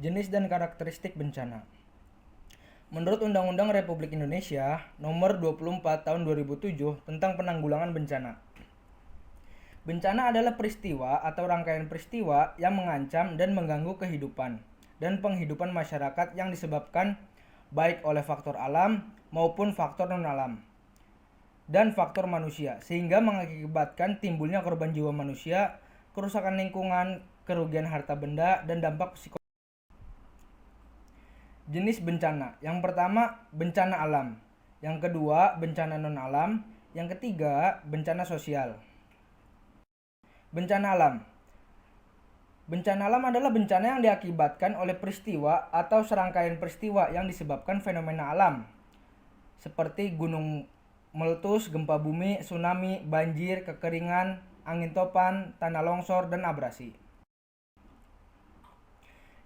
Jenis dan karakteristik bencana. Menurut Undang-Undang Republik Indonesia Nomor 24 Tahun 2007 tentang penanggulangan bencana. Bencana adalah peristiwa atau rangkaian peristiwa yang mengancam dan mengganggu kehidupan dan penghidupan masyarakat yang disebabkan baik oleh faktor alam maupun faktor non-alam dan faktor manusia, sehingga mengakibatkan timbulnya korban jiwa manusia, kerusakan lingkungan, kerugian harta benda, dan dampak psikologis. Jenis bencana. Yang pertama, bencana alam. Yang kedua, bencana non-alam. Yang ketiga, bencana sosial. Bencana alam. Bencana alam adalah bencana yang diakibatkan oleh peristiwa atau serangkaian peristiwa yang disebabkan fenomena alam, seperti gunung meletus, gempa bumi, tsunami, banjir, kekeringan, angin topan, tanah longsor, dan abrasi.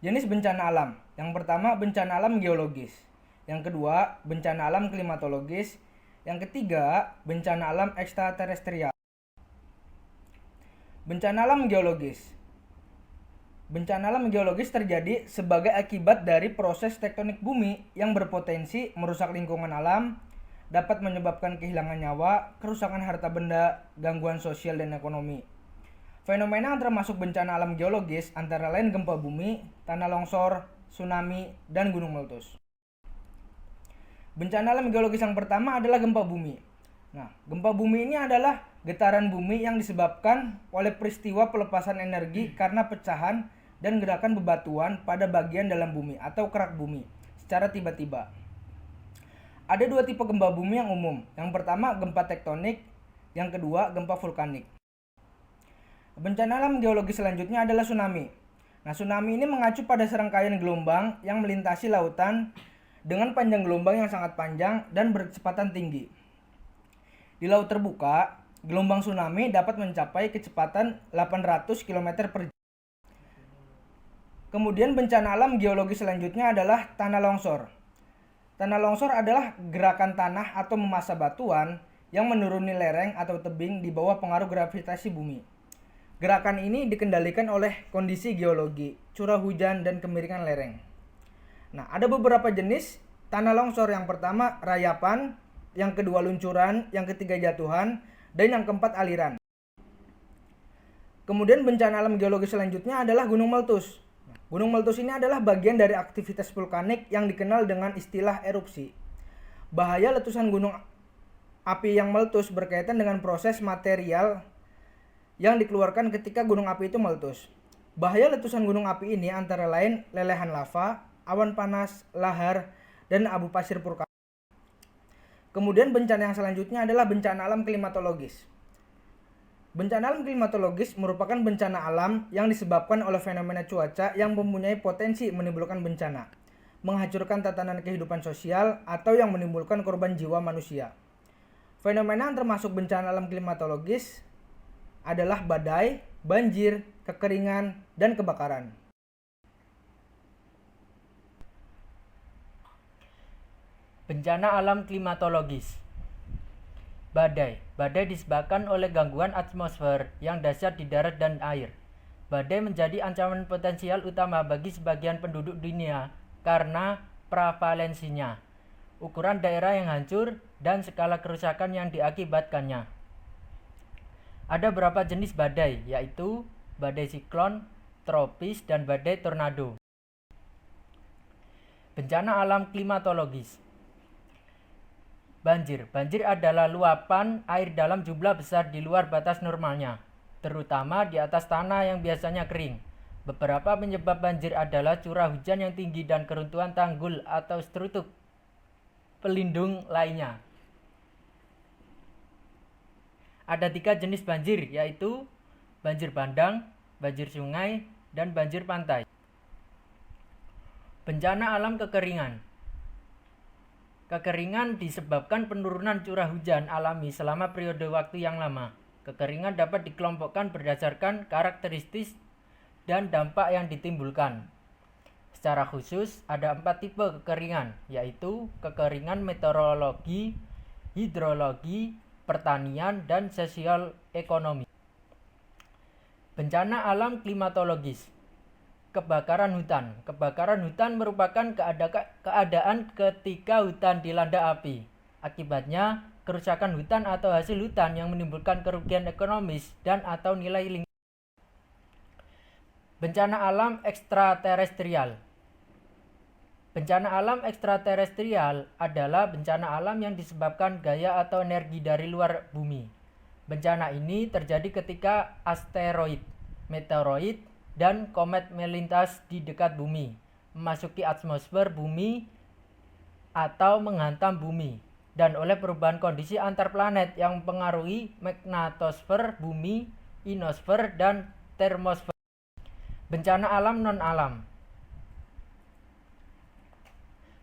Jenis bencana alam. Yang pertama, bencana alam geologis. Yang kedua, bencana alam klimatologis. Yang ketiga, bencana alam ekstraterestrial. Bencana alam geologis. Bencana alam geologis terjadi sebagai akibat dari proses tektonik bumi yang berpotensi merusak lingkungan alam, dapat menyebabkan kehilangan nyawa, kerusakan harta benda, gangguan sosial dan ekonomi. Fenomena yang termasuk bencana alam geologis antara lain gempa bumi, tanah longsor, tsunami, dan gunung meletus. Bencana alam geologis yang pertama adalah gempa bumi. Nah, gempa bumi ini adalah getaran bumi yang disebabkan oleh peristiwa pelepasan energi karena pecahan dan gerakan bebatuan pada bagian dalam bumi atau kerak bumi secara tiba-tiba. Ada dua tipe gempa bumi yang umum. Yang pertama, gempa tektonik. Yang kedua, gempa vulkanik. Bencana alam geologis selanjutnya adalah tsunami. Nah, tsunami ini mengacu pada serangkaian gelombang yang melintasi lautan dengan panjang gelombang yang sangat panjang dan berkecepatan tinggi. Di laut terbuka, gelombang tsunami dapat mencapai kecepatan 800 km per jam. Kemudian bencana alam geologis selanjutnya adalah tanah longsor. Tanah longsor adalah gerakan tanah atau memasa batuan yang menuruni lereng atau tebing di bawah pengaruh gravitasi bumi. Gerakan ini dikendalikan oleh kondisi geologi, curah hujan, dan kemiringan lereng. Nah, ada beberapa jenis tanah longsor. Yang pertama, rayapan. Yang kedua, luncuran. Yang ketiga, jatuhan. Dan yang keempat, aliran. Kemudian bencana alam geologis selanjutnya adalah gunung meletus. Gunung meletus ini adalah bagian dari aktivitas vulkanik yang dikenal dengan istilah erupsi. Bahaya letusan gunung api yang meletus berkaitan dengan proses material yang dikeluarkan ketika gunung api itu meletus. Bahaya letusan gunung api ini antara lain lelehan lava, awan panas, lahar, dan abu pasir vulkanik. Kemudian bencana yang selanjutnya adalah bencana alam klimatologis. Bencana alam klimatologis merupakan bencana alam yang disebabkan oleh fenomena cuaca yang mempunyai potensi menimbulkan bencana, menghancurkan tatanan kehidupan sosial, atau yang menimbulkan korban jiwa manusia. Fenomena yang termasuk bencana alam klimatologis adalah badai, banjir, kekeringan, dan kebakaran. Bencana alam klimatologis. Badai. Badai disebabkan oleh gangguan atmosfer yang dahsyat di darat dan air. Badai menjadi ancaman potensial utama bagi sebagian penduduk dunia karena prevalensinya, ukuran daerah yang hancur, dan skala kerusakan yang diakibatkannya. Ada beberapa jenis badai, yaitu badai siklon, tropis, dan badai tornado. Bencana alam klimatologis. Banjir. Banjir adalah luapan air dalam jumlah besar di luar batas normalnya, terutama di atas tanah yang biasanya kering. Beberapa penyebab banjir adalah curah hujan yang tinggi dan keruntuhan tanggul atau struktur pelindung lainnya. Ada 3 jenis banjir, yaitu banjir bandang, banjir sungai, dan banjir pantai. Bencana alam kekeringan. Kekeringan disebabkan penurunan curah hujan alami selama periode waktu yang lama. Kekeringan dapat dikelompokkan berdasarkan karakteristik dan dampak yang ditimbulkan. Secara khusus, ada 4 tipe kekeringan, yaitu kekeringan meteorologi, hidrologi, pertanian, dan sosial ekonomi. Bencana alam klimatologis. kebakaran hutan. Kebakaran hutan merupakan keadaan ketika hutan dilanda api. Akibatnya, kerusakan hutan atau hasil hutan yang menimbulkan kerugian ekonomis dan atau nilai lingkungan. Bencana alam ekstraterestrial. Bencana alam ekstraterestrial adalah bencana alam yang disebabkan gaya atau energi dari luar bumi. Bencana ini terjadi ketika asteroid, meteoroid, dan komet melintas di dekat bumi, memasuki atmosfer bumi atau menghantam bumi, dan oleh perubahan kondisi antar planet yang mempengaruhi magnetosfer bumi, ionosfer, dan termosfer. Bencana alam non-alam.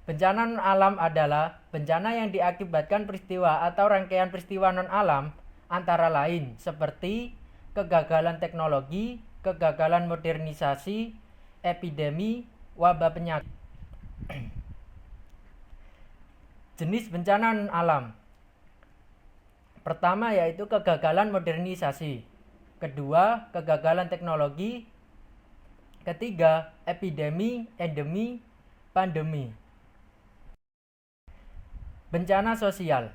Bencana non-alam adalah bencana yang diakibatkan peristiwa atau rangkaian peristiwa non-alam, antara lain seperti kegagalan teknologi, kegagalan modernisasi, epidemi, wabah penyakit. Jenis bencana non-alam. Pertama yaitu kegagalan modernisasi. Kedua, kegagalan teknologi. Ketiga, epidemi, endemi, pandemi. Bencana sosial.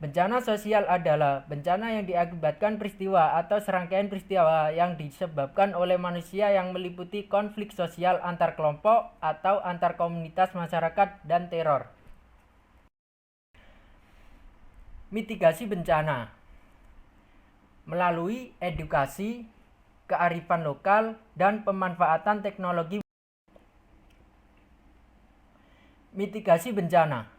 Bencana sosial adalah bencana yang diakibatkan peristiwa atau serangkaian peristiwa yang disebabkan oleh manusia yang meliputi konflik sosial antar kelompok atau antar komunitas masyarakat dan teror. Mitigasi bencana melalui edukasi, kearifan lokal, dan pemanfaatan teknologi. Mitigasi bencana.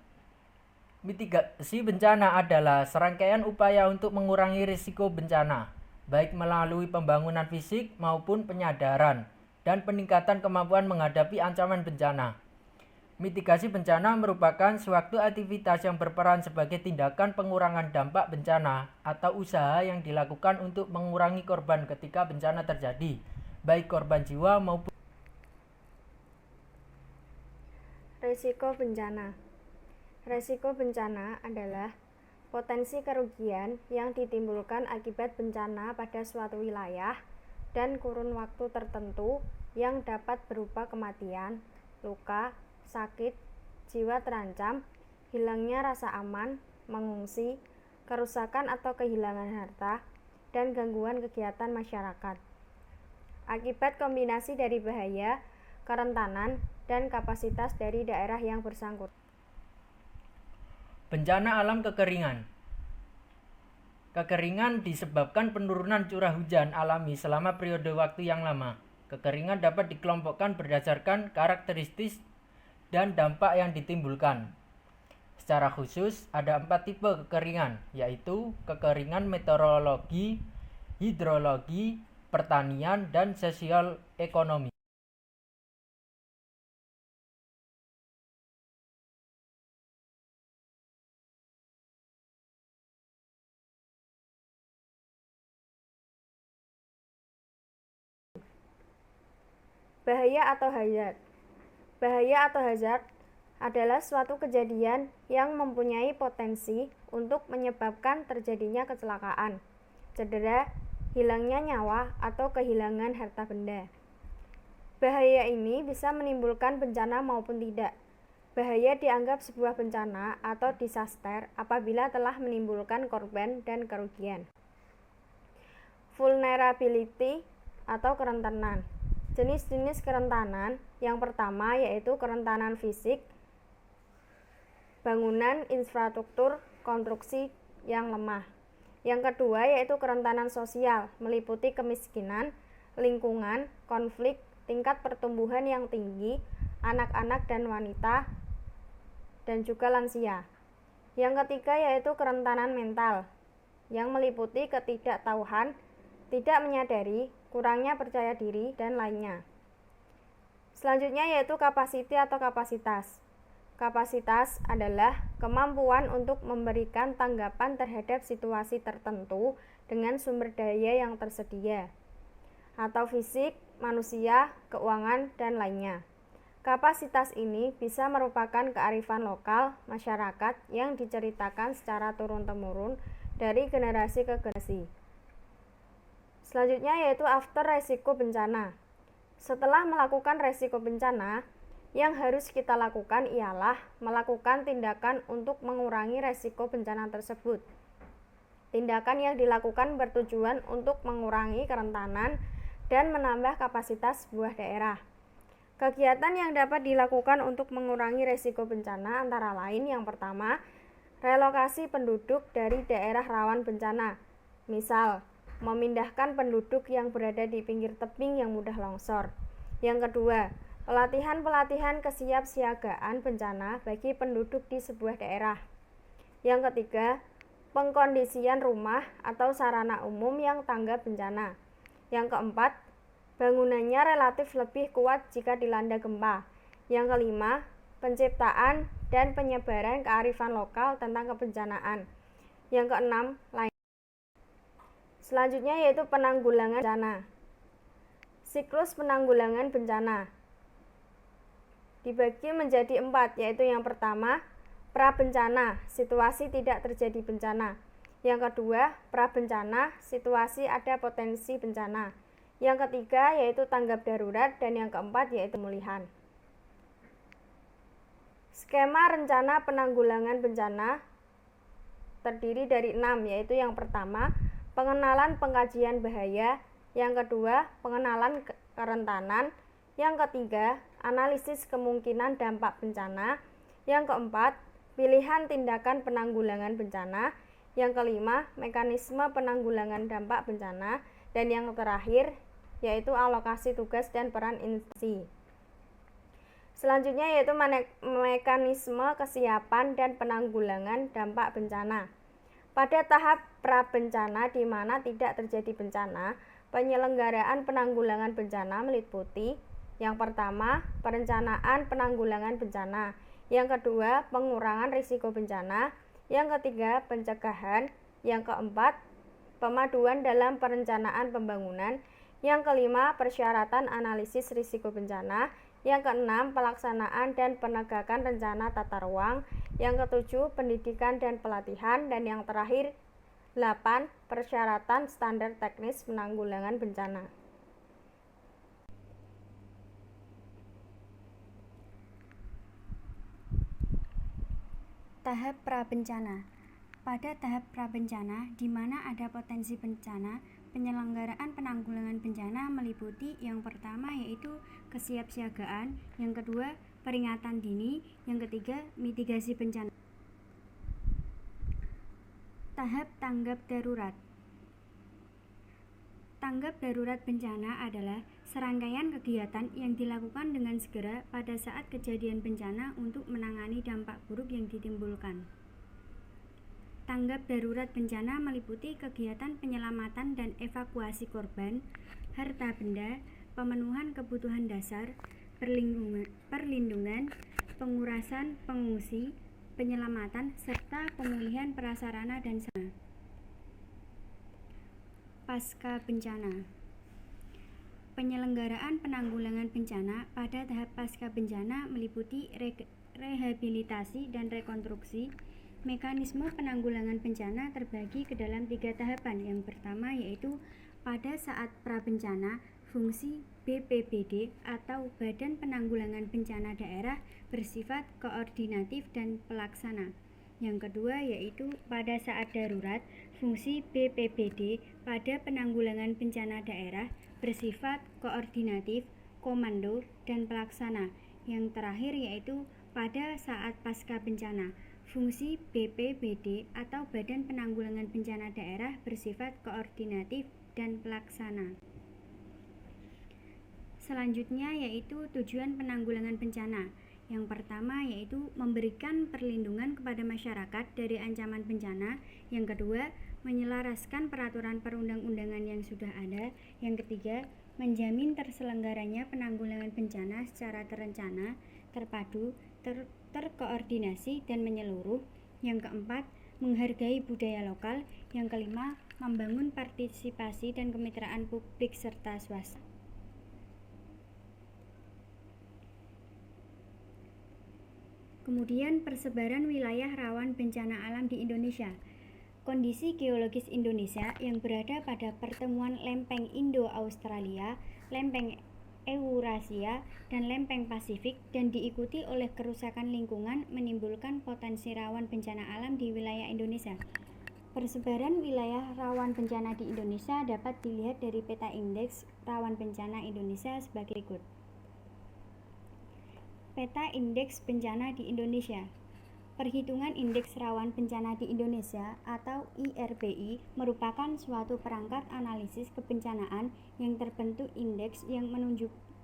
Mitigasi bencana adalah serangkaian upaya untuk mengurangi risiko bencana, baik melalui pembangunan fisik maupun penyadaran dan peningkatan kemampuan menghadapi ancaman bencana. Mitigasi bencana merupakan suatu aktivitas yang berperan sebagai tindakan pengurangan dampak bencana atau usaha yang dilakukan untuk mengurangi korban ketika bencana terjadi, baik korban jiwa maupun. Risiko bencana. Risiko bencana adalah potensi kerugian yang ditimbulkan akibat bencana pada suatu wilayah dan kurun waktu tertentu yang dapat berupa kematian, luka, sakit, jiwa terancam, hilangnya rasa aman, mengungsi, kerusakan atau kehilangan harta, dan gangguan kegiatan masyarakat. Akibat kombinasi dari bahaya, kerentanan, dan kapasitas dari daerah yang bersangkutan. Bencana alam kekeringan. Kekeringan disebabkan penurunan curah hujan alami selama periode waktu yang lama. Kekeringan dapat dikelompokkan berdasarkan karakteristik dan dampak yang ditimbulkan. Secara khusus, ada 4 tipe kekeringan, yaitu kekeringan meteorologi, hidrologi, pertanian, dan sosial ekonomi. Bahaya atau hazard. Bahaya atau hazard adalah suatu kejadian yang mempunyai potensi untuk menyebabkan terjadinya kecelakaan, cedera, hilangnya nyawa, atau kehilangan harta benda. Bahaya ini bisa menimbulkan bencana maupun tidak. Bahaya dianggap sebuah bencana atau disaster apabila telah menimbulkan korban dan kerugian. Vulnerability atau kerentanan. Jenis-jenis kerentanan yang pertama yaitu kerentanan fisik, bangunan, infrastruktur, konstruksi yang lemah. Yang kedua yaitu kerentanan sosial, meliputi kemiskinan, lingkungan, konflik, tingkat pertumbuhan yang tinggi, anak-anak dan wanita, dan juga lansia. Yang ketiga yaitu kerentanan mental, yang meliputi ketidaktahuan, tidak menyadari, kurangnya percaya diri, dan lainnya. Selanjutnya yaitu capacity atau kapasitas. Kapasitas adalah kemampuan untuk memberikan tanggapan terhadap situasi tertentu dengan sumber daya yang tersedia, atau fisik, manusia, keuangan, dan lainnya. Kapasitas ini bisa merupakan kearifan lokal masyarakat yang diceritakan secara turun-temurun dari generasi ke generasi. Selanjutnya yaitu after resiko bencana. Setelah melakukan resiko bencana, yang harus kita lakukan ialah melakukan tindakan untuk mengurangi resiko bencana tersebut. Tindakan yang dilakukan bertujuan untuk mengurangi kerentanan dan menambah kapasitas sebuah daerah. Kegiatan yang dapat dilakukan untuk mengurangi resiko bencana antara lain yang pertama, relokasi penduduk dari daerah rawan bencana. Misal, memindahkan penduduk yang berada di pinggir tebing yang mudah longsor. Yang kedua, pelatihan-pelatihan kesiapsiagaan bencana bagi penduduk di sebuah daerah. Yang ketiga, pengkondisian rumah atau sarana umum yang tanggap bencana. Yang keempat, bangunannya relatif lebih kuat jika dilanda gempa. Yang kelima, penciptaan dan penyebaran kearifan lokal tentang kebencanaan. Yang keenam, selanjutnya yaitu penanggulangan bencana. Siklus penanggulangan bencana dibagi menjadi 4, yaitu yang pertama, prabencana, situasi tidak terjadi bencana. Yang kedua, prabencana, situasi ada potensi bencana. Yang ketiga yaitu tanggap darurat, dan yang keempat yaitu pemulihan. Skema rencana penanggulangan bencana terdiri dari 6, yaitu yang pertama, pengenalan pengkajian bahaya. Yang kedua, pengenalan kerentanan. Yang ketiga, analisis kemungkinan dampak bencana. Yang keempat, pilihan tindakan penanggulangan bencana. Yang kelima, mekanisme penanggulangan dampak bencana. Dan yang terakhir, yaitu alokasi tugas dan peran instansi. Selanjutnya yaitu mekanisme kesiapan dan penanggulangan dampak bencana. Pada tahap prabencana di mana tidak terjadi bencana, penyelenggaraan penanggulangan bencana meliputi yang pertama, perencanaan penanggulangan bencana. Yang kedua, pengurangan risiko bencana. Yang ketiga, pencegahan. Yang keempat, pemaduan dalam perencanaan pembangunan. Yang kelima, persyaratan analisis risiko bencana. Yang keenam, pelaksanaan dan penegakan rencana tata ruang. Yang ketujuh, pendidikan dan pelatihan. Dan yang terakhir, 8. Persyaratan standar teknis penanggulangan bencana. Tahap prabencana. Pada tahap prabencana, di mana ada potensi bencana, penyelenggaraan penanggulangan bencana meliputi yang pertama yaitu kesiapsiagaan, yang kedua peringatan dini, yang ketiga mitigasi bencana. Tahap tanggap darurat. Tanggap darurat bencana adalah serangkaian kegiatan yang dilakukan dengan segera pada saat kejadian bencana untuk menangani dampak buruk yang ditimbulkan. Tanggap darurat bencana meliputi kegiatan penyelamatan dan evakuasi korban, harta benda, pemenuhan kebutuhan dasar, perlindungan, pengurasan pengungsi, penyelamatan, serta pemulihan prasarana dan sarana. Pasca bencana. Penyelenggaraan penanggulangan bencana pada tahap pasca bencana meliputi rehabilitasi dan rekonstruksi. Mekanisme penanggulangan bencana terbagi ke dalam 3 tahapan. Yang pertama yaitu pada saat prabencana, fungsi BPBD atau Badan Penanggulangan Bencana Daerah bersifat koordinatif dan pelaksana. Yang kedua yaitu pada saat darurat, fungsi BPBD pada penanggulangan bencana daerah bersifat koordinatif, komando, dan pelaksana. Yang terakhir yaitu pada saat pasca bencana, fungsi BPBD atau Badan Penanggulangan Bencana Daerah bersifat koordinatif dan pelaksana. Selanjutnya yaitu tujuan penanggulangan bencana. Yang pertama yaitu memberikan perlindungan kepada masyarakat dari ancaman bencana. Yang kedua, menyelaraskan peraturan perundang-undangan yang sudah ada. Yang ketiga, menjamin terselenggaranya penanggulangan bencana secara terencana, terpadu, terkoordinasi, dan menyeluruh. Yang keempat, menghargai budaya lokal. Yang kelima, membangun partisipasi dan kemitraan publik serta swasta. Kemudian persebaran wilayah rawan bencana alam di Indonesia. Kondisi geologis Indonesia yang berada pada pertemuan lempeng Indo-Australia, lempeng Eurasia, dan lempeng Pasifik, dan diikuti oleh kerusakan lingkungan menimbulkan potensi rawan bencana alam di wilayah Indonesia. Persebaran wilayah rawan bencana di Indonesia dapat dilihat dari peta indeks rawan bencana Indonesia sebagai berikut. Peta indeks bencana di Indonesia. Perhitungan indeks rawan bencana di Indonesia atau IRBI merupakan suatu perangkat analisis kebencanaan yang terbentuk indeks yang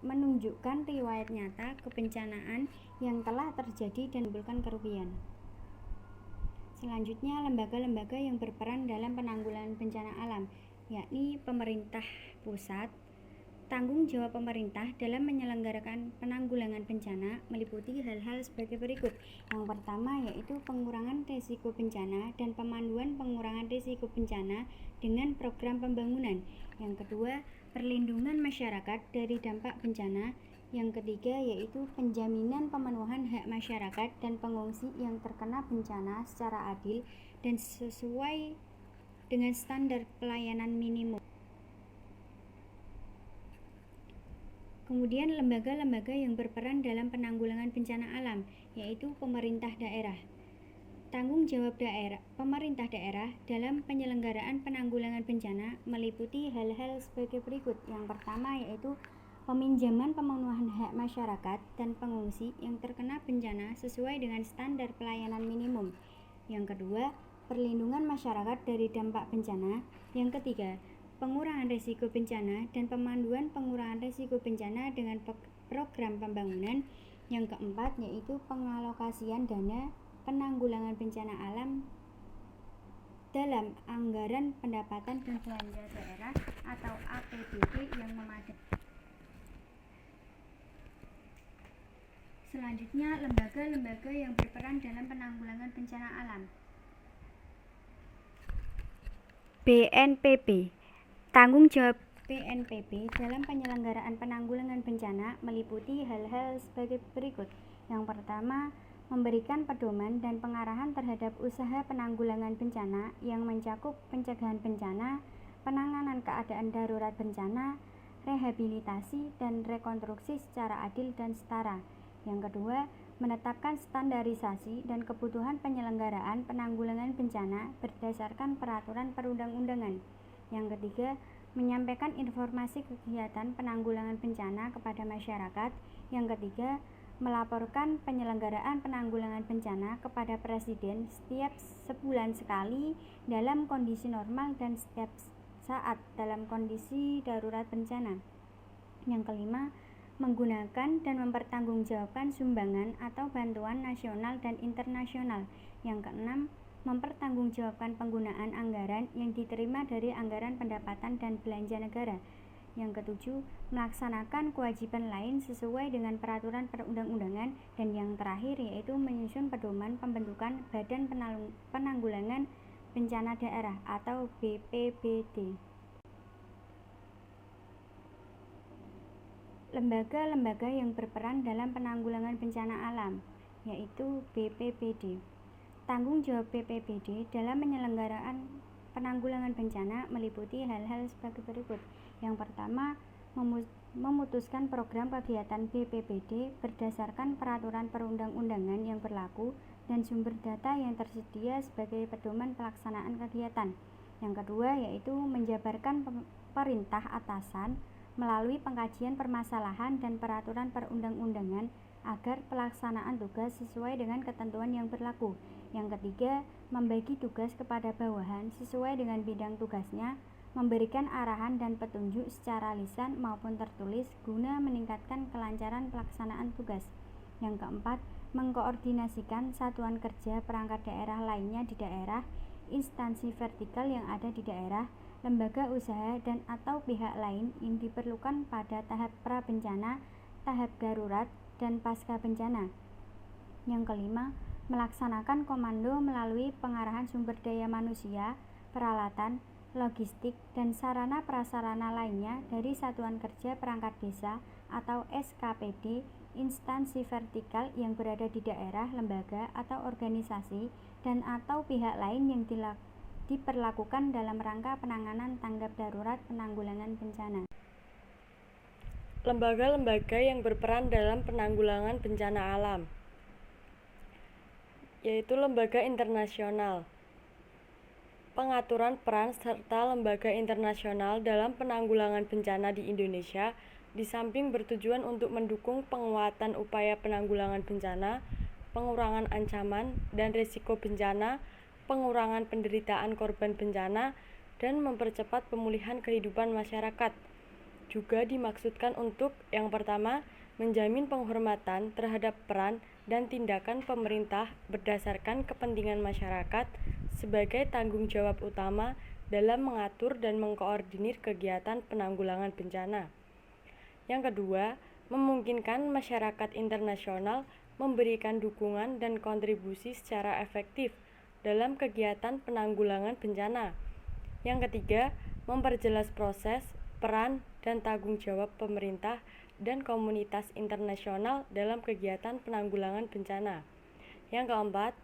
menunjukkan riwayat nyata kebencanaan yang telah terjadi dan menimbulkan kerugian. Selanjutnya, lembaga-lembaga yang berperan dalam penanggulangan bencana alam, yakni pemerintah pusat. Tanggung jawab pemerintah dalam menyelenggarakan penanggulangan bencana meliputi hal-hal sebagai berikut. Yang pertama yaitu pengurangan risiko bencana dan pemanduan pengurangan risiko bencana dengan program pembangunan. Yang kedua, perlindungan masyarakat dari dampak bencana. Yang ketiga yaitu penjaminan pemenuhan hak masyarakat dan pengungsi yang terkena bencana secara adil dan sesuai dengan standar pelayanan minimum. Kemudian lembaga-lembaga yang berperan dalam penanggulangan bencana alam, yaitu pemerintah daerah. Tanggung jawab pemerintah daerah dalam penyelenggaraan penanggulangan bencana meliputi hal-hal sebagai berikut. Yang pertama yaitu peminjaman pemenuhan hak masyarakat dan pengungsi yang terkena bencana sesuai dengan standar pelayanan minimum. Yang kedua, perlindungan masyarakat dari dampak bencana. Yang ketiga, pengurangan risiko bencana dan pemanduan pengurangan risiko bencana dengan program pembangunan. Yang keempat yaitu pengalokasian dana penanggulangan bencana alam dalam anggaran pendapatan dan belanja daerah atau APBD yang memadai. Selanjutnya, lembaga-lembaga yang berperan dalam penanggulangan bencana alam. BNPB. Tanggung jawab BNPB dalam penyelenggaraan penanggulangan bencana meliputi hal-hal sebagai berikut. Yang pertama, memberikan pedoman dan pengarahan terhadap usaha penanggulangan bencana yang mencakup pencegahan bencana, penanganan keadaan darurat bencana, rehabilitasi dan rekonstruksi secara adil dan setara. Yang kedua, menetapkan standarisasi dan kebutuhan penyelenggaraan penanggulangan bencana berdasarkan peraturan perundang-undangan. Yang ketiga, menyampaikan informasi kegiatan penanggulangan bencana kepada masyarakat. Yang ketiga, melaporkan penyelenggaraan penanggulangan bencana kepada Presiden setiap sebulan sekali dalam kondisi normal dan setiap saat dalam kondisi darurat bencana. Yang kelima, menggunakan dan mempertanggungjawabkan sumbangan atau bantuan nasional dan internasional. Yang keenam, mempertanggungjawabkan penggunaan anggaran yang diterima dari anggaran pendapatan dan belanja negara. Yang ketujuh, melaksanakan kewajiban lain sesuai dengan peraturan perundang-undangan. Dan yang terakhir yaitu menyusun pedoman pembentukan Badan Penanggulangan Bencana Daerah atau BPBD. Lembaga-lembaga yang berperan dalam penanggulangan bencana alam, yaitu BPBD. Tanggung jawab BPBD dalam penyelenggaraan penanggulangan bencana meliputi hal-hal sebagai berikut. Yang pertama, memutuskan program kegiatan BPBD berdasarkan peraturan perundang-undangan yang berlaku dan sumber data yang tersedia sebagai pedoman pelaksanaan kegiatan. Yang kedua, yaitu menjabarkan perintah atasan melalui pengkajian permasalahan dan peraturan perundang-undangan agar pelaksanaan tugas sesuai dengan ketentuan yang berlaku. Yang ketiga, membagi tugas kepada bawahan sesuai dengan bidang tugasnya, memberikan arahan dan petunjuk secara lisan maupun tertulis guna meningkatkan kelancaran pelaksanaan tugas. Yang keempat, mengkoordinasikan satuan kerja perangkat daerah lainnya di daerah, instansi vertikal yang ada di daerah, lembaga usaha dan atau pihak lain yang diperlukan pada tahap pra-bencana, tahap darurat, dan pasca bencana. Yang kelima, melaksanakan komando melalui pengarahan sumber daya manusia, peralatan, logistik, dan sarana prasarana lainnya dari satuan kerja perangkat desa atau SKPD, instansi vertikal yang berada di daerah, lembaga atau organisasi, dan atau pihak lain yang diperlakukan dalam rangka penanganan tanggap darurat penanggulangan bencana. lembaga-lembaga yang berperan dalam penanggulangan bencana alam, yaitu lembaga internasional. Pengaturan peran serta lembaga internasional dalam penanggulangan bencana di Indonesia di samping bertujuan untuk mendukung penguatan upaya penanggulangan bencana, pengurangan ancaman dan risiko bencana, pengurangan penderitaan korban bencana, dan mempercepat pemulihan kehidupan masyarakat. Juga dimaksudkan untuk yang pertama, menjamin penghormatan terhadap peran dan tindakan pemerintah berdasarkan kepentingan masyarakat sebagai tanggung jawab utama dalam mengatur dan mengkoordinir kegiatan penanggulangan bencana. Yang kedua, memungkinkan masyarakat internasional memberikan dukungan dan kontribusi secara efektif dalam kegiatan penanggulangan bencana. Yang ketiga, memperjelas proses, peran, dan tanggung jawab pemerintah dan komunitas internasional dalam kegiatan penanggulangan bencana. Yang keempat,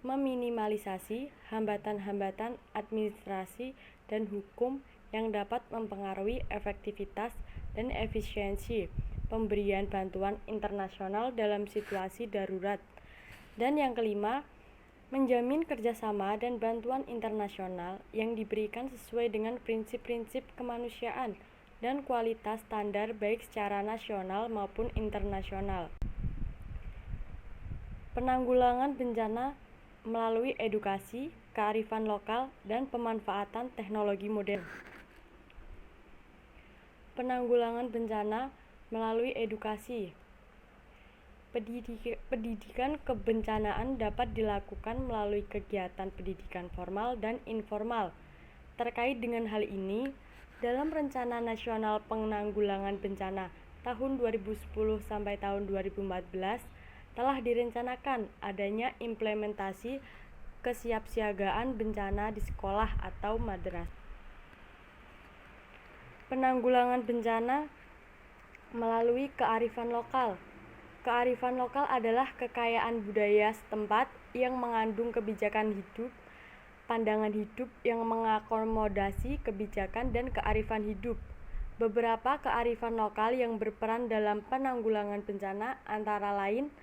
meminimalisasi hambatan-hambatan administrasi dan hukum yang dapat mempengaruhi efektivitas dan efisiensi pemberian bantuan internasional dalam situasi darurat. Dan yang kelima, menjamin kerjasama dan bantuan internasional yang diberikan sesuai dengan prinsip-prinsip kemanusiaan dan kualitas standar baik secara nasional maupun internasional. Penanggulangan bencana melalui edukasi, kearifan lokal, dan pemanfaatan teknologi modern. Penanggulangan bencana melalui edukasi. Pendidikan kebencanaan dapat dilakukan melalui kegiatan pendidikan formal dan informal. Terkait dengan hal ini, dalam Rencana Nasional Penanggulangan Bencana tahun 2010 sampai tahun 2014 telah direncanakan adanya implementasi kesiapsiagaan bencana di sekolah atau madrasah. Penanggulangan bencana melalui kearifan lokal. Kearifan lokal adalah kekayaan budaya setempat yang mengandung kebijakan hidup, pandangan hidup yang mengakomodasi kebijakan dan kearifan hidup. Beberapa kearifan lokal yang berperan dalam penanggulangan bencana antara lain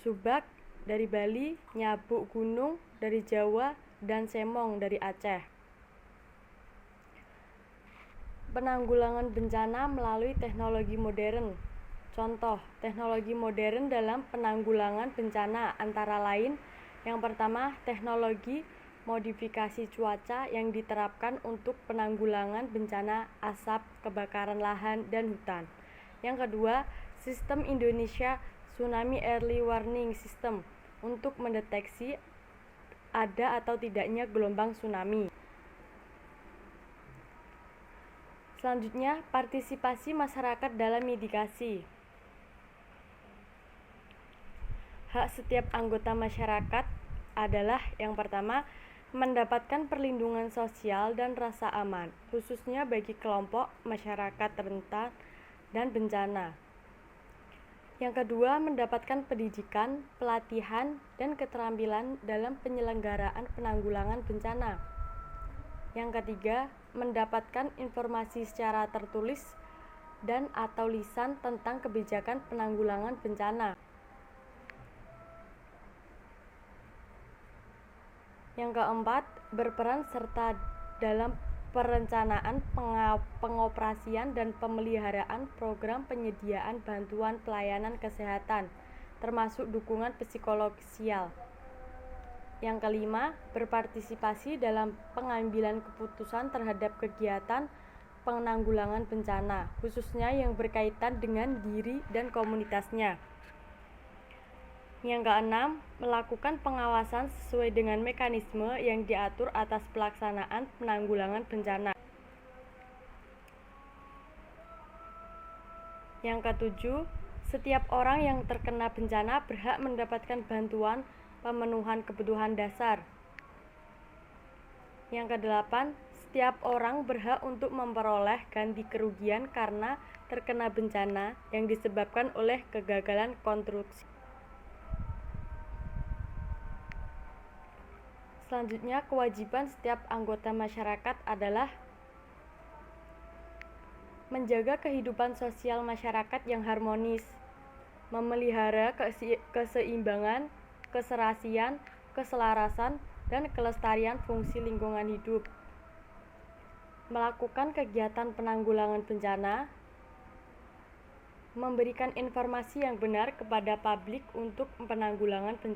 Subak dari Bali, Nyabuk Gunung dari Jawa, dan Semong dari Aceh. Penanggulangan bencana melalui teknologi modern. Contoh, teknologi modern dalam penanggulangan bencana antara lain yang pertama, teknologi modifikasi cuaca yang diterapkan untuk penanggulangan bencana asap, kebakaran lahan, dan hutan. Yang kedua, sistem Indonesia Tsunami Early Warning System untuk mendeteksi ada atau tidaknya gelombang tsunami. Selanjutnya, partisipasi masyarakat dalam mitigasi. Hak setiap anggota masyarakat adalah yang pertama, mendapatkan perlindungan sosial dan rasa aman, khususnya bagi kelompok masyarakat rentan dan bencana. Yang kedua, mendapatkan pendidikan, pelatihan, dan keterampilan dalam penyelenggaraan penanggulangan bencana. Yang ketiga, mendapatkan informasi secara tertulis dan atau lisan tentang kebijakan penanggulangan bencana. Yang keempat, berperan serta dalam perencanaan, pengoperasian, dan pemeliharaan program penyediaan bantuan pelayanan kesehatan, termasuk dukungan psikososial. Yang kelima, berpartisipasi dalam pengambilan keputusan terhadap kegiatan penanggulangan bencana, khususnya yang berkaitan dengan diri dan komunitasnya. Yang keenam, melakukan pengawasan sesuai dengan mekanisme yang diatur atas pelaksanaan penanggulangan bencana. Yang ketujuh, setiap orang yang terkena bencana berhak mendapatkan bantuan pemenuhan kebutuhan dasar. Yang kedelapan, setiap orang berhak untuk memperoleh ganti kerugian karena terkena bencana yang disebabkan oleh kegagalan konstruksi. Selanjutnya, kewajiban setiap anggota masyarakat adalah menjaga kehidupan sosial masyarakat yang harmonis, memelihara keseimbangan, keserasian, keselarasan, dan kelestarian fungsi lingkungan hidup, melakukan kegiatan penanggulangan bencana, memberikan informasi yang benar kepada publik untuk penanggulangan bencana.